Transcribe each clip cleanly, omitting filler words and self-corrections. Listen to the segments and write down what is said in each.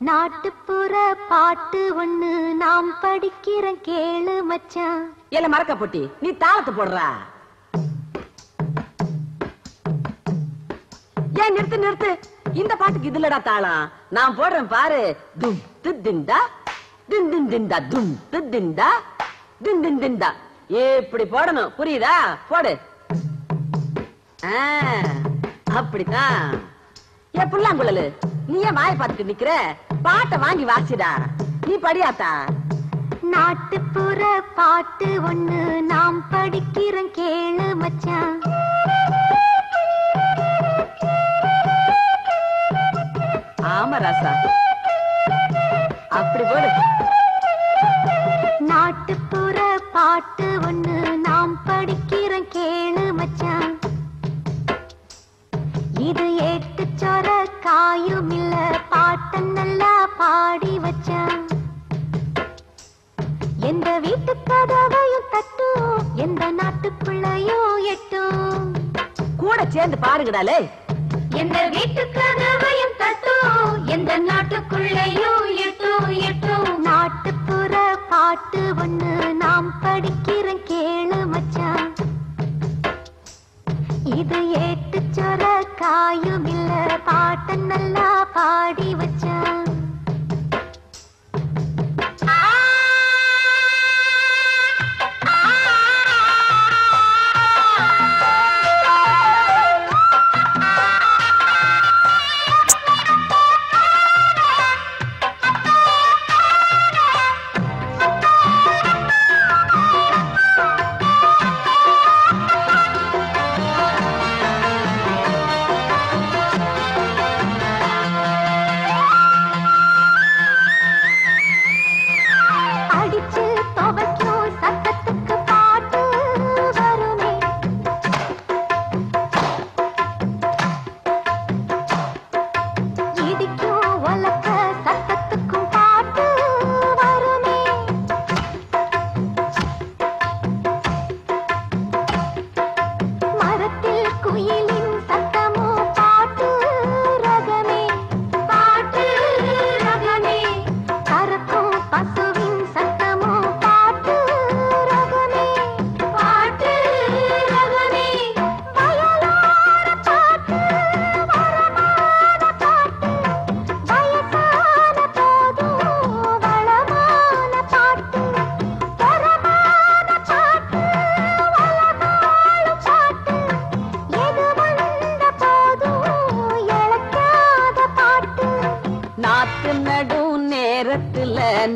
நாட்டுப்புற பாட்டு ஒண்ணு நாம் படிக்கிற கேளு மச்சான். எல்ல மறக்க போட்டி நீ தாளத்து போடுறா. ஏன் நிறுத்து நிறுத்து, இந்த பாட்டுக்கு இதுலடா தாளம். நான் போடுறேன் பாரு. தும் திண்டா தின் தின் திண்டா தும் திண்டா தின் தின் திண்டா. இப்படி போடணும், புரியுதா? போடு. அப்படித்தான். ஏ புல்லாங்குழலு, நீ ஏன் வாய பார்த்துட்டு நிக்கிற? பாட்டை வாங்கி வாசிடா. நீ படியாத்தா. நாட்டுப்புற பாட்டு ஒண்ணு நாம் படிக்கிற கேளு மச்சான். ஆமா ராசா, அப்படி போடு. நாட்டுப்புற பாட்டு ஒண்ணு நாம் படிக்கிற கேளு மச்சான். இது ஏட்டு சொர காயும் இல்ல, பாட்ட நல்லா பாடி வச்சான். எந்த வீட்டு கதவையும் தட்டும், எந்த நாட்டுக்குள்ளையும் எட்டும். கூட சேர்ந்து பாருங்கடாலே. எந்த வீட்டு கதவையும் தட்டும், எந்த நாட்டுக்குள்ளையும் எட்டும் எட்டும். நாட்டுப்புற பாட்டு ஒண்ணு நாம் படிக்கிற கேளு மச்சான். இது ஏட்டு சொர காயும் இல்ல, பாட்ட நல்லா பாடி வச்சான்.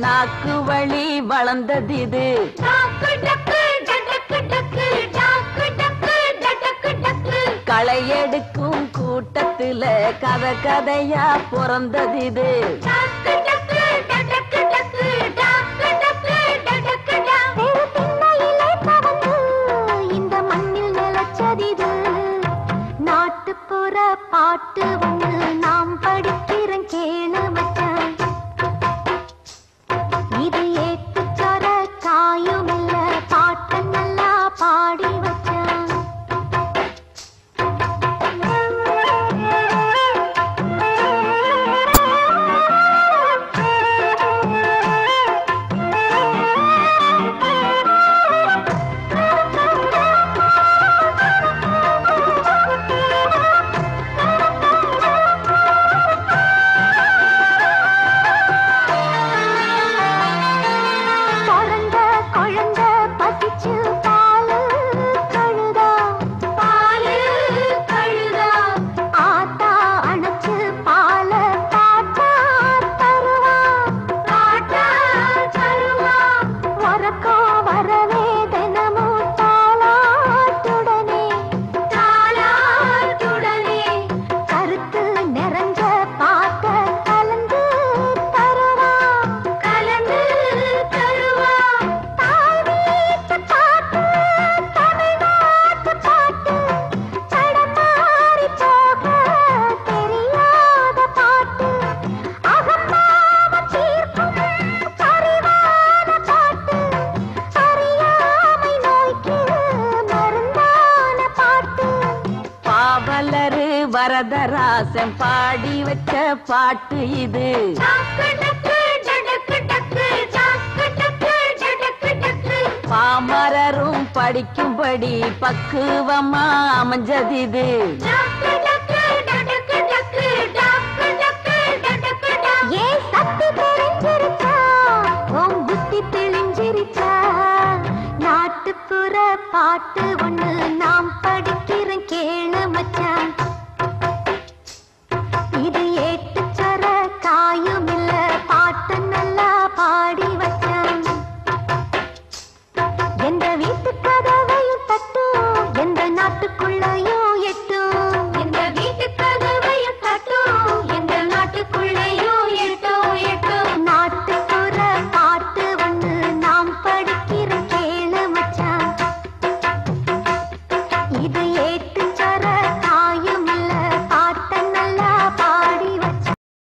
நாக்கு வழி வளர்ந்தது இது. களை எடுக்கும் கூட்டத்துல கதை கதையா பிறந்தது இது. இந்த மண்ணில் நிலச்சதிது. நாட்டுப்புற பாட்டு ஒண்ணு நாம் படிக்கிற கேளு மச்சான். இது ஏட்டு சொர காயும் இல்ல, பாட்ட நல்லா பாடி வச்சான். பாட்டு இது. பாமரரும் படிக்கும்படி பக்குவமா அமைஞ்சது இது. ஏன் சக்தி தெரிஞ்சிருச்சா, உன் புத்தி தெளிஞ்சிருச்சா, நாட்டுப்புற பாட்டு ஒண்ணு